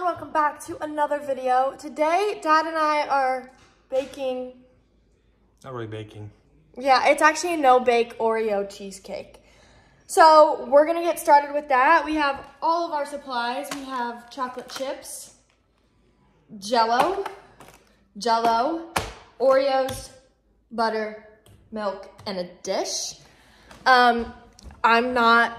welcome back to another video. Today, Dad and I are baking. Not really baking. Yeah, it's actually a no-bake Oreo cheesecake. So we're gonna get started with that. We have all of our supplies. We have chocolate chips, Jello, Oreos, butter, milk, and a dish. I'm not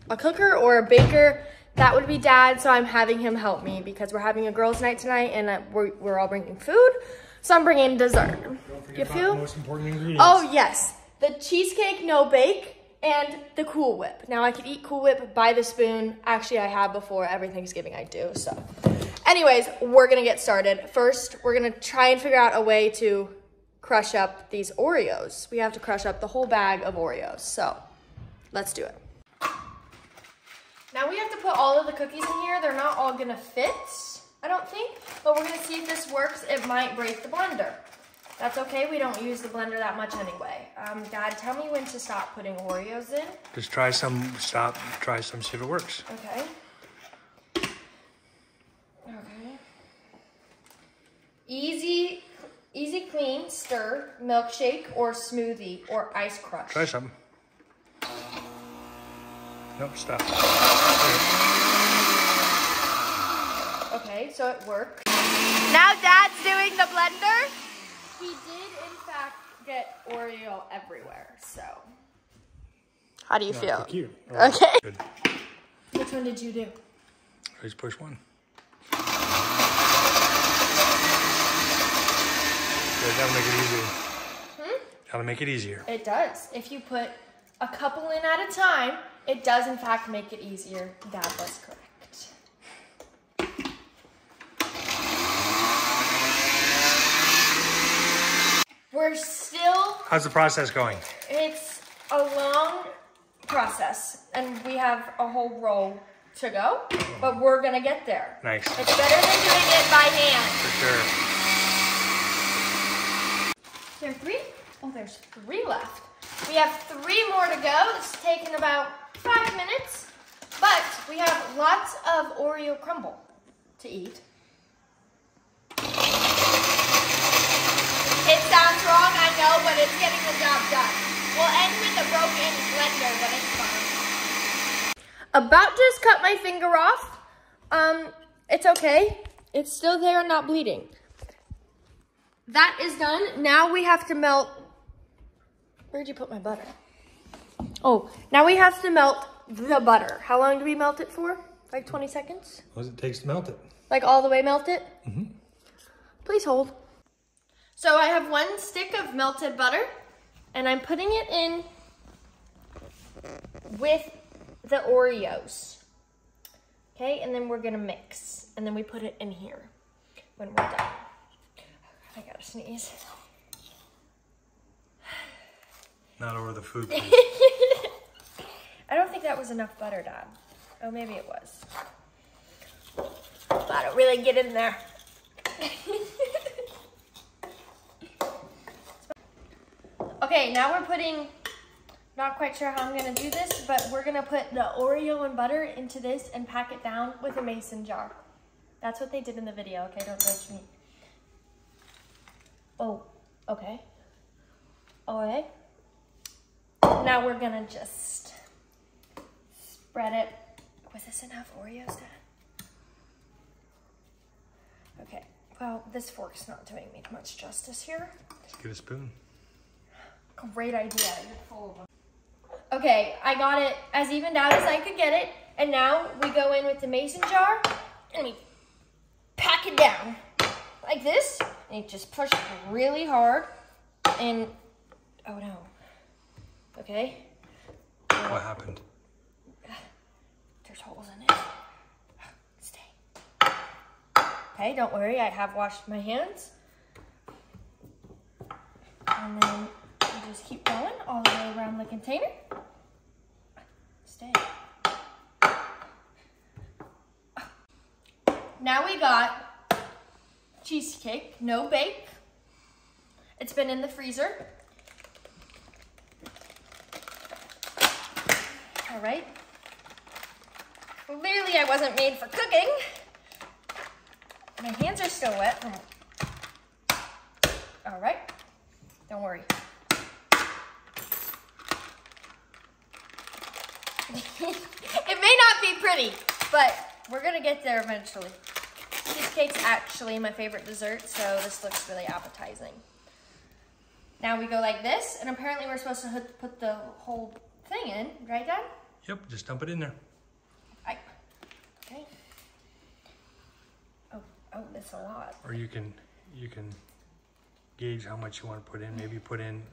a cooker or a baker. That would be Dad, so I'm having him help me because we're having a girls' night tonight and we're all bringing food. So I'm bringing dessert. Don't forget about the most important ingredients. Oh yes, the cheesecake no bake and the Cool Whip. Now I could eat Cool Whip by the spoon. Actually, I have before every Thanksgiving I do, so. Anyways, we're gonna get started. First, we're gonna try and figure out a way to crush up these Oreos. We have to crush up the whole bag of Oreos, so let's do it. Now we have to put all of the cookies in here. They're not all gonna fit, I don't think, but we're gonna see if this works. It might break the blender. That's okay, we don't use the blender that much anyway. Dad, tell me when to stop putting Oreos in. Just try some, stop, try some, see if it works. Okay. Okay. Easy, clean, stir, milkshake, or smoothie, or ice crush. Try some. Nope, stop. Okay, so it worked. Now Dad's doing the blender. He did, in fact, get Oreo everywhere, so. How do you feel? Thank you. Okay. Good. Which one did you do? I just push one. That'll make it easier. That'll make it easier. It does. If you put a couple in at a time, it does, in fact, make it easier. Dad was correct. We're still... How's the process going? It's a long process, and we have a whole row to go, but we're going to get there. Nice. It's better than doing it by hand. For sure. Is there 3? Oh, there's 3 left. We have 3 more to go. This is taking about 5 minutes, but we have lots of Oreo Crumble to eat. It sounds wrong, I know, but it's getting the job done. We'll end with a broken blender, but it's fine. About to just cut my finger off. It's okay. It's still there and not bleeding. That is done. Now we have to melt. Where'd you put my butter? Oh, now we have to melt the butter. How long do we melt it for? Like 20 seconds? What does it take to melt it? Like all the way melt it? Mm-hmm. Please hold. So I have 1 stick of melted butter, and I'm putting it in with the Oreos. Okay, and then we're gonna mix, and then we put it in here when we're done. I gotta sneeze. Not over the food, please. I don't think that was enough butter, Dad. Oh, maybe it was. I don't really get in there. Okay, now we're putting, not quite sure how I'm gonna do this, but we're gonna put the Oreo and butter into this and pack it down with a mason jar. That's what they did in the video, okay? Don't judge me. Oh, okay. All right. Now we're gonna just spread it. Was this enough Oreos, Dad? Okay, well, this fork's not doing me much justice here. Just get a spoon. Great idea, you're full of them. Okay, I got it as evened out as I could get it, and now we go in with the mason jar, and we pack it down like this, and you just push really hard, and, oh no. Okay. What happened? There's holes in it. Stay. Okay, don't worry, I have washed my hands. And then you just keep going all the way around the container. Stay. Now we got cheesecake, no bake. It's been in the freezer. All right. Clearly I wasn't made for cooking. My hands are still wet. All right, don't worry. It may not be pretty, but we're gonna get there eventually. Cheesecake's actually my favorite dessert, so this looks really appetizing. Now we go like this, and apparently we're supposed to put the whole thing in, right, Dad? Yep, just dump it in there. Okay. Oh, that's a lot. Or you can gauge how much you want to put in. Maybe put in.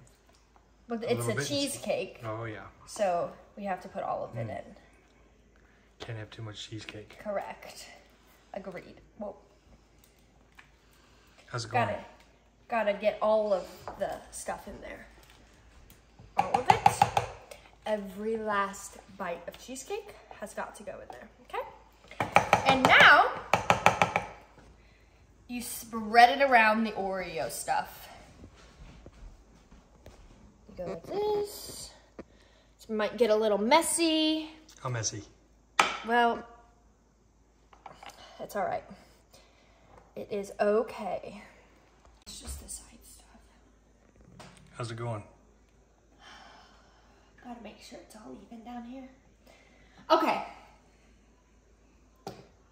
But it's a cheesecake. Oh yeah. So we have to put all of it in. Can't have too much cheesecake. Correct. Agreed. Whoa. How's it going? Gotta get all of the stuff in there. All of it. Every last bite of cheesecake has got to go in there, okay? And now, you spread it around the Oreo stuff. You go like this. This might get a little messy. How messy? Well, it's all right. It is okay. It's just the side stuff. How's it going? Gotta make sure it's all even down here. Okay.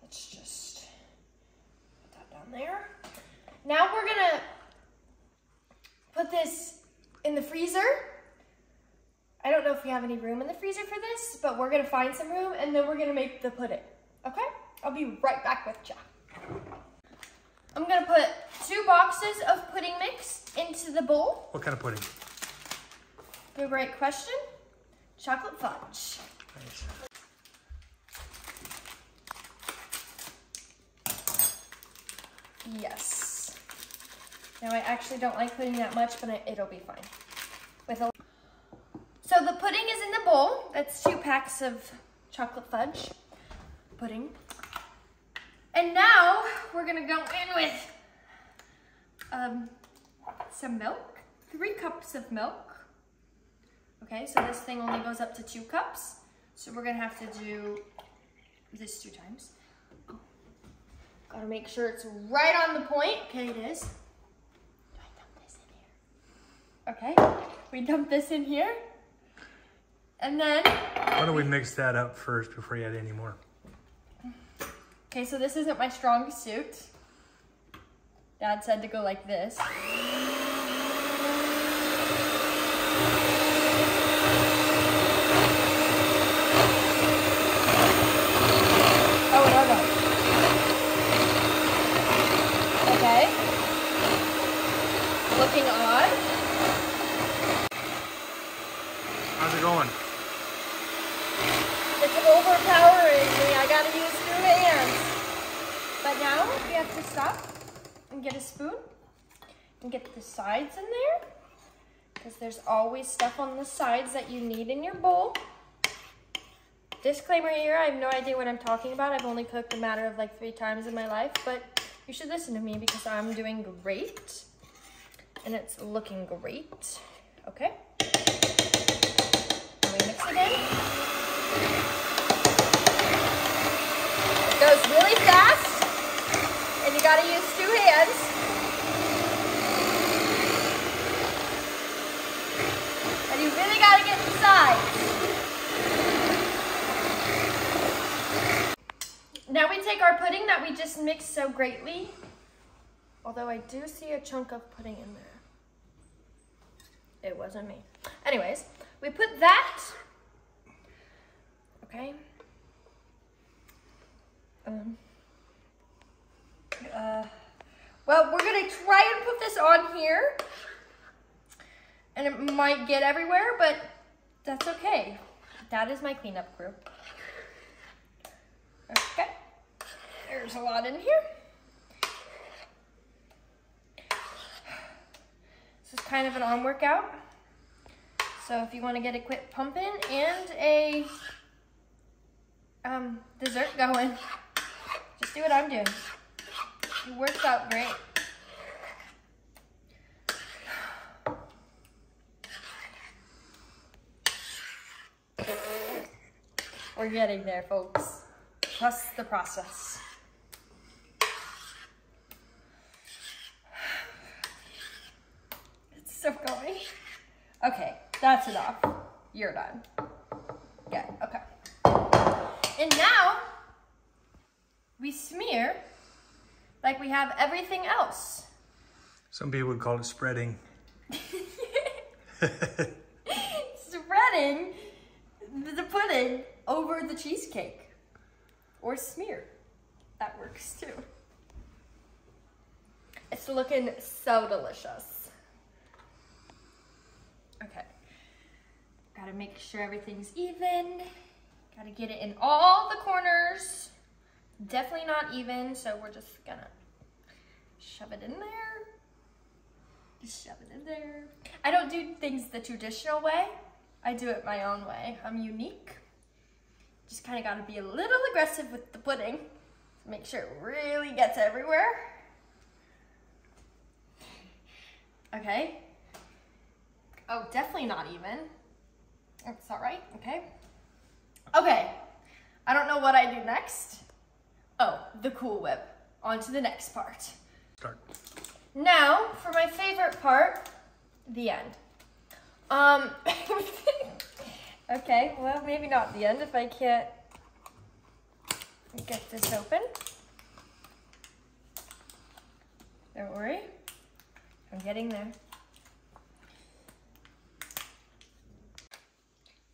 Let's just put that down there. Now we're gonna put this in the freezer. I don't know if we have any room in the freezer for this, but we're gonna find some room and then we're gonna make the pudding. Okay? I'll be right back with you. I'm gonna put 2 boxes of pudding mix into the bowl. What kind of pudding? Good, great question. Chocolate fudge. Nice. Yes. Now I actually don't like pudding that much, but it'll be fine. So the pudding is in the bowl. That's 2 packs of chocolate fudge pudding. And now we're gonna go in with some milk, 3 cups of milk. Okay, so this thing only goes up to 2 cups. So we're gonna have to do this 2 times. Gotta make sure it's right on the point. Okay, it is. Do I dump this in here? Okay, we dump this in here. And then... Why don't we mix that up first before you add any more? Okay, so this isn't my strongest suit. Dad said to go like this. Oh, no. Okay. Looking odd. How's it going? It's overpowering me. I gotta use 2 hands. But now we have to stop and get a spoon and get the sides in there, because there's always stuff on the sides that you need in your bowl. Disclaimer here, I have no idea what I'm talking about. I've only cooked a matter of like 3 times in my life, but you should listen to me because I'm doing great and it's looking great. Okay. And we mix it in. It goes really fast and you gotta use 2 hands. And you really gotta get the sides. Now we take our pudding that we just mixed so greatly, although I do see a chunk of pudding in there. It wasn't me. Anyways, we put that, okay. Well, we're gonna try and put this on here, and it might get everywhere, but that's okay. That is my cleanup crew. Okay, there's a lot in here. This is kind of an arm workout. So if you want to get a quick pumping and a dessert going, just do what I'm doing. It works out great. We're getting there, folks. Trust the process. So funny. Okay, that's enough. You're done. Yeah, okay. And now, we smear like we have everything else. Some people would call it spreading. Spreading the pudding over the cheesecake. Or smear. That works too. It's looking so delicious. Okay. Gotta make sure everything's even. Gotta get it in all the corners. Definitely not even, so we're just gonna shove it in there. Just shove it in there. I don't do things the traditional way. I do it my own way. I'm unique. Just kind of gotta be a little aggressive with the pudding. Make sure it really gets everywhere. Okay. Oh, definitely not even. That's all right, okay. Okay, I don't know what I do next. Oh, the Cool Whip. On to the next part. Start. Now, for my favorite part, the end. Okay, well, maybe not the end if I can't get this open. Don't worry, I'm getting there.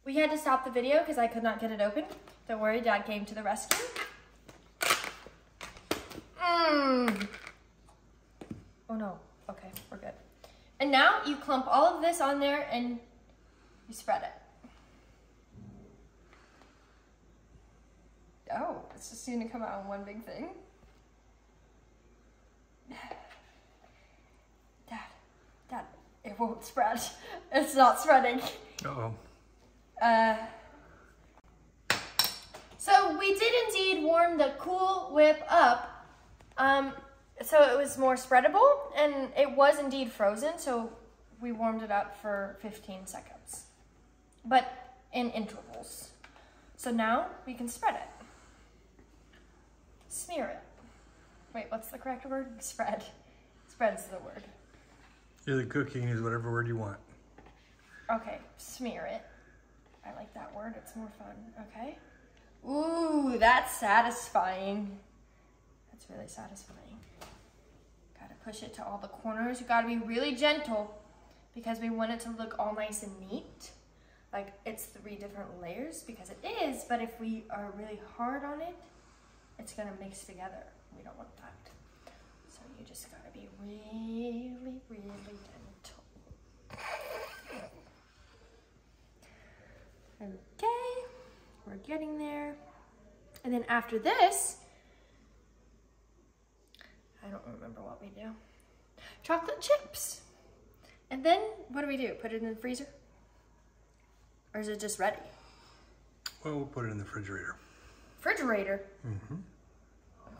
We had to stop the video because I could not get it open. Don't worry, Dad came to the rescue. Oh no, okay, we're good. And now you clump all of this on there and you spread it. Oh, it's just going to come out in one big thing. Dad, it won't spread. It's not spreading. Uh-oh. So we did indeed warm the Cool Whip up. So it was more spreadable, and it was indeed frozen, so we warmed it up for 15 seconds, but in intervals. So now we can spread it. Smear it. Wait, what's the correct word? Spread. Spread's the word. You're the cook, you can use whatever word you want. Okay, smear it. I like that word, it's more fun, okay? Ooh, that's satisfying. That's really satisfying. Gotta push it to all the corners. You gotta be really gentle because we want it to look all nice and neat. Like it's 3 different layers because it is, but if we are really hard on it, it's gonna mix together. We don't want that. So you just gotta be really, really gentle. Okay, we're getting there. And then after this, I don't remember what we do. Chocolate chips. And then what do we do? Put it in the freezer? Or is it just ready? Well, we'll put it in the refrigerator. Refrigerator? Mm-hmm.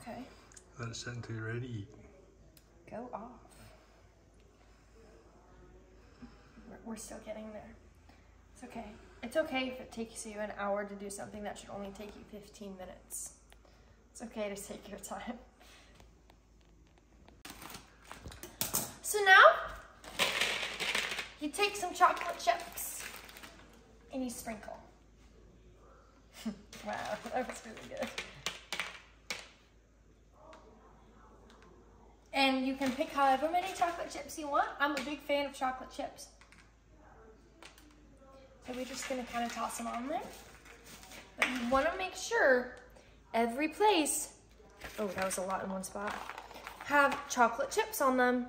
Okay. Let it set until you're ready to eat. Go off. We're still getting there. It's okay. It's okay if it takes you an hour to do something that should only take you 15 minutes. It's okay to take your time. So now, you take some chocolate chips and you sprinkle. Wow, that was really good. And you can pick however many chocolate chips you want. I'm a big fan of chocolate chips. So we're just gonna kind of toss them on there. But you wanna make sure every place, oh, that was a lot in one spot, have chocolate chips on them,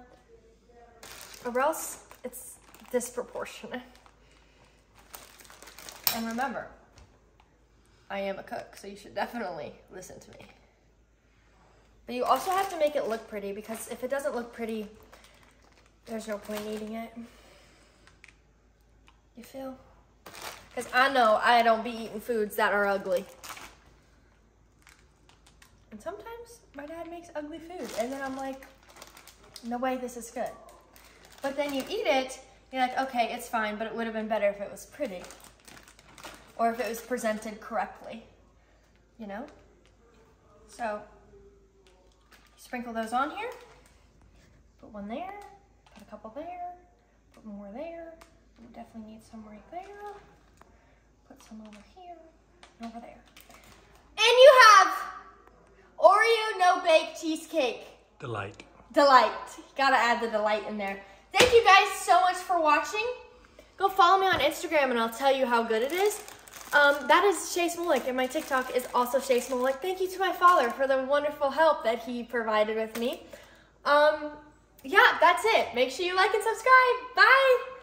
or else it's disproportionate. And remember, I am a cook, so you should definitely listen to me. But you also have to make it look pretty, because if it doesn't look pretty, there's no point eating it. You feel? Because I know I don't be eating foods that are ugly. And sometimes my dad makes ugly food, and then I'm like, no way, this is good. But then you eat it, you're like, okay, it's fine, but it would have been better if it was pretty. Or if it was presented correctly, you know? So, sprinkle those on here. Put one there, put a couple there, put some more there. We definitely need some right there. Put some over here and over there. And you have Oreo no-bake cheesecake. Delight. Gotta add the delight in there. Thank you guys so much for watching. Go follow me on Instagram and I'll tell you how good it is. That is Shay Smolik, and my TikTok is also Shay Smolik. Thank you to my father for the wonderful help that he provided with me. Yeah, that's it. Make sure you like and subscribe. Bye.